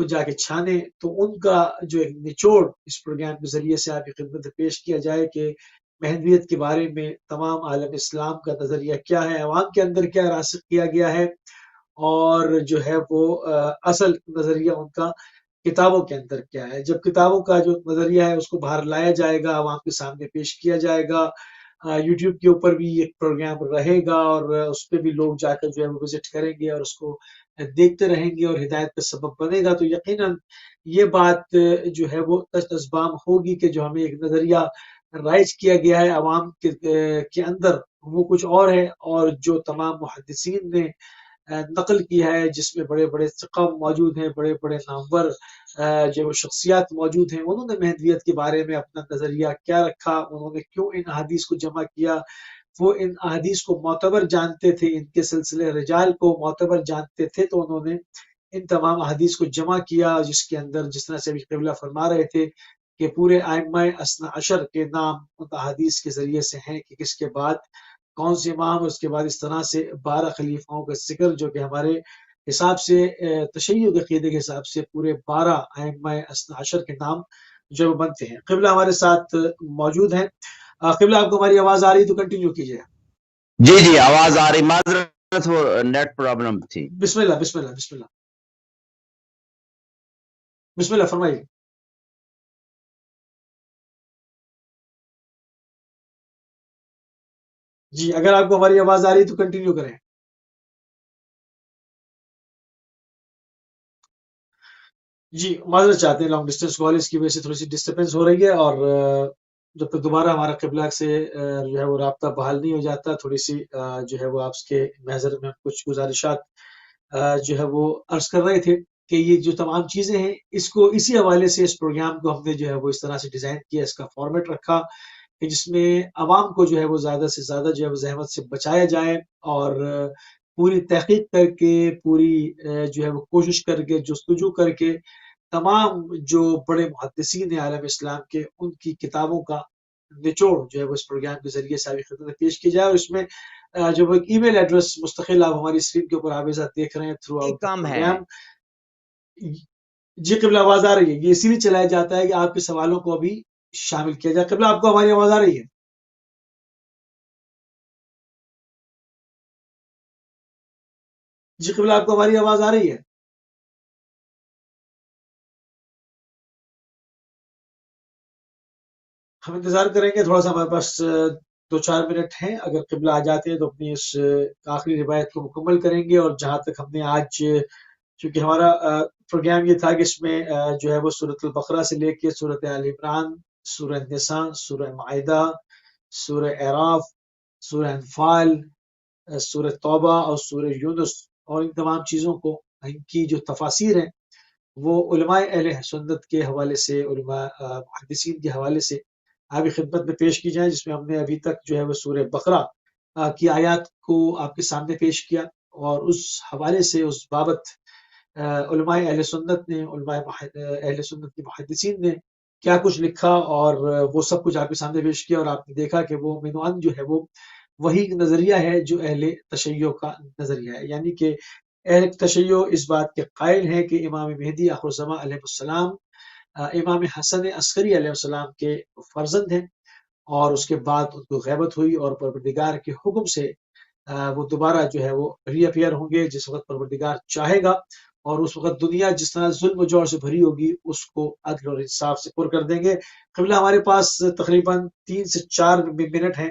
کو جا کے چھانے، تو ان کا جو ایک نچوڑ اس پروگرام کے ذریعے سے آپ کی خدمت میں پیش کیا جائے کہ مہدویت کے بارے میں تمام عالم اسلام کا نظریہ کیا ہے، عوام کے اندر کیا راسخ کیا گیا ہے، اور جو ہے وہ اصل نظریہ ان کا کتابوں کے اندر کیا ہے۔ جب کتابوں کا جو نظریہ ہے اس کو باہر لایا جائے گا، عوام کے سامنے پیش کیا جائے گا، یوٹیوب کے اوپر بھی یہ پروگرام رہے گا، اور اس پہ بھی لوگ جا کر جو ہے وہ وزٹ کریں گے اور اس کو دیکھتے رہیں گے اور ہدایت کا سبب بنے گا، تو یقیناً یہ بات جو ہے وہ ازبام ہوگی کہ جو ہمیں ایک نظریہ رائج کیا گیا ہے عوام کے اندر وہ کچھ اور ہے، اور جو تمام محدثین نے نقل کی ہے، جس میں بڑے بڑے ثقہ موجود ہیں، بڑے بڑے نامور جو شخصیات موجود ہیں، انہوں نے مہدویت کے بارے میں اپنا نظریہ کیا رکھا، انہوں نے کیوں ان احادیث کو جمع کیا، وہ ان احادیث کو معتبر جانتے تھے، ان کے سلسلے رجال کو معتبر جانتے تھے، تو انہوں نے ان تمام احادیث کو جمع کیا، جس کے اندر جس طرح سے ابھی قبلہ فرما رہے تھے کہ پورے ائمہ اثنا عشر کے نام ان احادیث کے ذریعے سے ہیں کہ کس کے بعد کون سے امام، اس کے بعد اس طرح سے 12 خلیفاؤں کا ذکر، جو کہ ہمارے حساب سے تشیع کے عقیدے کے حساب سے پورے 12 ائمہ اثنا عشر کے نام جو بنتے ہیں۔ قبلہ ہمارے ساتھ موجود ہیں۔ قبلہ آپ کو ہماری آواز آ رہی تو کنٹینیو کیجیے۔ جی جی آواز آ رہی، معذرت وہ نیٹ پرابلم تھی۔ بسم اللہ بسم اللہ بسم اللہ بسم اللہ فرمائیے۔ جی اگر آپ کو ہماری آواز آ رہی ہے تو کنٹینیو کریں۔ جی معذرت چاہتے ہیں، لانگ ڈسٹینس کالز کی وجہ سے تھوڑی سی ڈسٹربینس ہو رہی ہے، اور جب تک دوبارہ ہمارا قبلہ سے جو ہے وہ رابطہ بحال نہیں ہو جاتا، تھوڑی سی جو ہے وہ آپ کے محضر میں کچھ گزارشات جو ہے وہ عرض کر رہے تھے کہ یہ جو تمام چیزیں ہیں اس کو اسی حوالے سے اس پروگرام کو ہم نے جو ہے وہ اس طرح سے ڈیزائن کیا، اس کا فارمیٹ رکھا کہ جس میں عوام کو جو ہے وہ زیادہ سے زیادہ جو ہے وہ زحمت سے بچایا جائے، اور پوری تحقیق کر کے، پوری جو ہے وہ کوشش کر کے، جستجو کر کے، تمام جو بڑے محدثین عالم اسلام کے ان کی کتابوں کا نچوڑ جو ہے وہ اس پروگرام کے ذریعے سے آپ کی خدمت میں پیش کی جائے، اور اس میں جو وہ ای میل ایڈریس مستقل آپ ہماری اسکرین کے اوپر آپ دیکھ رہے ہیں تھرو آؤٹ کام ہے پروگرام۔ جی قبلہ آواز آ رہی ہے، یہ اسی لیے چلایا جاتا ہے کہ آپ کے سوالوں کو ابھی شامل کیا جائے۔ قبلہ آپ کو ہماری آواز آ رہی ہے؟ جی قبلہ آپ کو ہماری آواز آ رہی ہے؟ ہم انتظار کریں گے، تھوڑا سا ہمارے پاس 2-4 منٹ ہیں، اگر قبلہ آ جاتے ہیں تو اپنی اس آخری روایت کو مکمل کریں گے۔ اور جہاں تک ہم نے آج، چونکہ ہمارا پروگرام یہ تھا کہ اس میں جو ہے وہ سورۃ البقرہ سے لے کے سورۃ آل عمران، سورہ نساء، سورہ مائدہ، سورہ اعراف، سورہ انفال، سورہ توبہ اور سورہ یونس، اور ان تمام چیزوں کو، ان کی جو تفاسیر ہیں وہ علماء اہل سنت کے حوالے سے، علماء محدثین کے حوالے سے آپ کی خدمت میں پیش کی جائیں، جس میں ہم نے ابھی تک جو ہے وہ سورہ بقرہ کی آیات کو آپ کے سامنے پیش کیا، اور اس حوالے سے اس بابت علماء اہل سنت نے، علماء اہل سنت کے محدثین نے کیا کچھ لکھا، اور وہ سب کچھ آپ کے سامنے پیش کیا، اور آپ نے دیکھا کہ وہ منوان جو ہے وہ وہی نظریہ ہے جو اہل تشیع کا نظریہ ہے، یعنی کہ اہل تشیع اس بات کے قائل ہیں کہ امام مہدی آخر الزماں علیہ السلام امام حسن عسکری علیہ السلام کے فرزند ہیں، اور اس کے بعد ان کو غیبت ہوئی، اور پروردگار کے حکم سے وہ دوبارہ جو ہے وہ ری اپیئر ہوں گے جس وقت پروردگار چاہے گا، اور اس وقت دنیا جس طرح ظلم و جور سے بھری ہوگی اس کو عدل اور انصاف سے پر کر دیں گے۔ قبلہ ہمارے پاس تقریباً 3 سے 4 منٹ ہیں،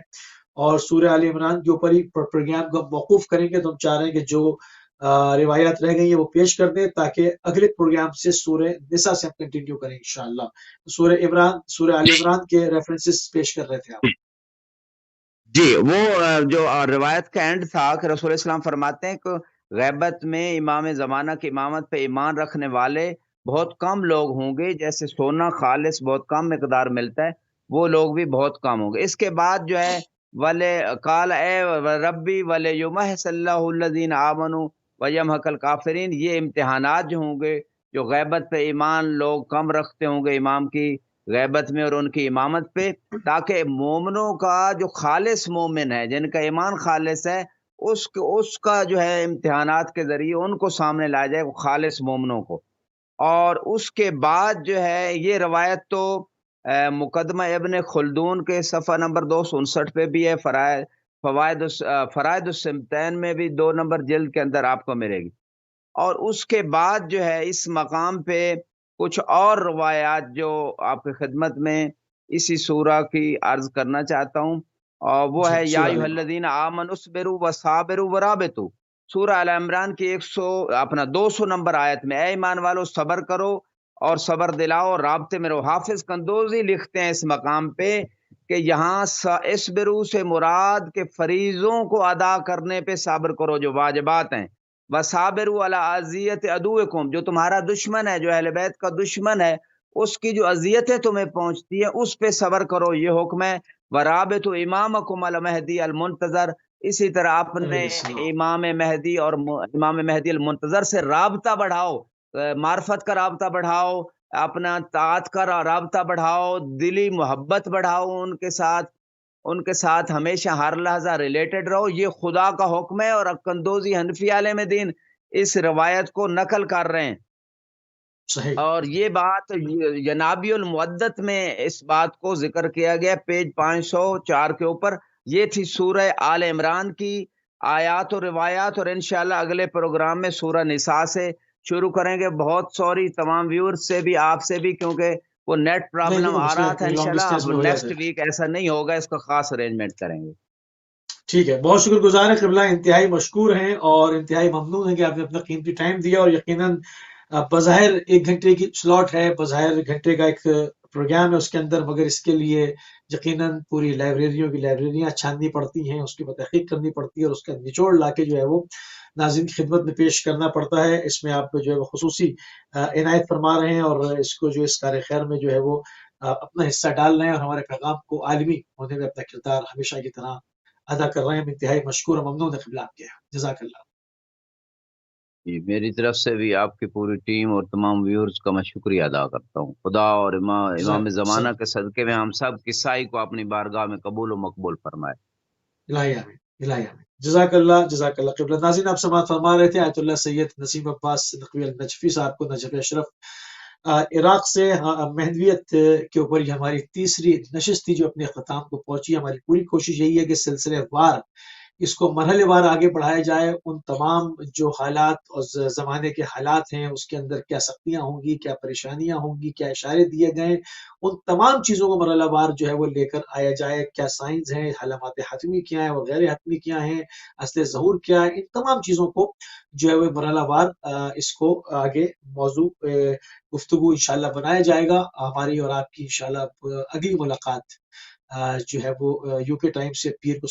اور سورہ آل عمران کے اوپر ہی پروگرام کو موقوف کریں گے، تو ہم چاہ رہے ہیں کہ جو روایات رہ گئی ہیں وہ پیش کر دیں، تاکہ اگلے پروگرام سے سورہ نساء سے ہم کنٹینیو کریں انشاءاللہ۔ سورہ آل عمران کے ریفرنسز پیش کر رہے تھے آپ۔ جی وہ جو روایت کا اینڈ تھا کہ رسول اسلام فرماتے ہیں کہ غیبت میں امام زمانہ کی امامت پہ ایمان رکھنے والے بہت کم لوگ ہوں گے، جیسے سونا خالص بہت کم مقدار ملتا ہے، وہ لوگ بھی بہت کم ہوں گے۔ اس کے بعد جو ہے ولے قال اے ربی ولے یمحص اللہ الذین آمنوا ویمحق الکافرین، یہ امتحانات جو ہوں گے، جو غیبت پہ ایمان لوگ کم رکھتے ہوں گے امام کی غیبت میں اور ان کی امامت پہ، تاکہ مومنوں کا جو خالص مومن ہے، جن کا ایمان خالص ہے، اس کا جو ہے امتحانات کے ذریعے ان کو سامنے لایا جائے، وہ خالص مومنوں کو۔ اور اس کے بعد جو ہے یہ روایت تو مقدمہ ابن خلدون کے صفحہ نمبر 259 پہ بھی ہے، فرائد السمتین میں بھی 2 نمبر جلد کے اندر آپ کو ملے گی۔ اور اس کے بعد جو ہے اس مقام پہ کچھ اور روایات جو آپ کی خدمت میں اسی سورہ کی عرض کرنا چاہتا ہوں، اور وہ ہے یا ایھا الذین آمنوا اصبروا وصابروا ورابطوا، سورہ آل عمران کی 200 نمبر آیت میں، اے ایمان والو صبر کرو اور صبر دلاؤ اور رابطے میں رہو۔ حافظ قندوزی لکھتے ہیں اس مقام پہ کہ یہاں اصبروا سے مراد کے فریضوں کو ادا کرنے پہ صبر کرو جو واجبات ہیں، وصابروا علی اذیت عدوکم، جو تمہارا دشمن ہے، جو اہل بیت کا دشمن ہے، اس کی جو اذیتیں تمہیں پہنچتی ہیں اس پہ صبر کرو، یہ حکم ہے۔ ورابطوا امامکم المہدی المنتظر، اسی طرح اپنے امام مہدی المنتظر سے رابطہ بڑھاؤ، معرفت کا رابطہ بڑھاؤ، اپنا طاعت کا رابطہ بڑھاؤ، دلی محبت بڑھاؤ ان کے ساتھ ہمیشہ ہر لحظہ ریلیٹڈ رہو، یہ خدا کا حکم ہے۔ اور قندوزی حنفی عالم دین اس روایت کو نقل کر رہے ہیں۔ صحیح۔ اور یہ بات ینابی المودت میں اس بات کو ذکر کیا گیا پیج 504 کے اوپر۔ یہ تھی سورہ آل عمران کی آیات و روایات، اور انشاءاللہ اگلے پروگرام میں سورہ نساء سے شروع کریں گے۔ بہت سوری تمام ویورز سے بھی، آپ سے بھی، کیونکہ وہ نیٹ پرابلم آ رہا تھا۔ انشاءاللہ اب نیکسٹ ویک ایسا نہیں ہوگا، اس کا خاص ارینجمنٹ کریں گے۔ ٹھیک ہے، بہت شکر گزار ہے قبلہ، انتہائی مشکور ہیں اور انتہائی ممنون ہیں کہ آپ نے اپنا قیمتی ٹائم دیا، اور یقیناً بظاہر 1 گھنٹے کی سلاٹ ہے، بظاہر 1 گھنٹے کا ایک پروگرام ہے اس کے اندر، مگر اس کے لیے یقیناً پوری لائبریریوں کی لائبریریاں چھاننی پڑتی ہیں، اس کی تحقیق کرنی پڑتی ہے، اور اس کا نچوڑ لا کے جو ہے وہ ناظرین کی خدمت میں پیش کرنا پڑتا ہے۔ اس میں آپ جو ہے وہ خصوصی عنایت فرما رہے ہیں، اور اس کو جو اس کار خیر میں جو ہے وہ اپنا حصہ ڈال رہے ہیں، اور ہمارے پیغام کو عالمی ہونے میں اپنا کردار ہمیشہ کی طرح ادا کر رہے ہیں۔ انتہائی مشکور اور ممنون ہے قبلہ آپ کے، جزاک اللہ۔ جی، میری طرف سے بھی آپ کی پوری ٹیم اور تمام ویورز کا میں شکریہ ادا کرتا ہوں۔ خدا اور امام زمانہ کے صدقے میں ہم سب کی سائی کو اپنی بارگاہ میں قبول و مقبول فرمائے۔ الہی آمین، الہی آمین، جزاک اللہ، جزاک اللہ قبلہ۔ ناظرین، آپ سماعت فرما رہے تھے آیت اللہ سید نسیم عباس نقوی النجفی صاحب کو، نجف اشرف عراق سے۔ مہدویت کے اوپر یہ ہماری تیسری نشست تھی جو اپنے اختتام کو پہنچی۔ ہماری پوری کوشش یہی ہے کہ سلسلے وار اس کو مرحلے وار آگے بڑھایا جائے، ان تمام جو حالات اور زمانے کے حالات ہیں اس کے اندر کیا سختیاں ہوں گی، کیا پریشانیاں ہوں گی، کیا اشارے دیے گئے، ان تمام چیزوں کو مرحلہ وار جو ہے وہ لے کر آیا جائے۔ کیا سائنس ہیں، علامات حتمی کیا ہیں، وغیر حتمی کیا ہیں، اصل ظہور کیا ہے، ان تمام چیزوں کو جو ہے وہ مرحلہ وار اس کو آگے موضوع گفتگو انشاءاللہ بنایا جائے گا۔ ہماری اور آپ کی انشاءاللہ اگلی ملاقات جو ہے وہ UK ٹائم سے پیر کو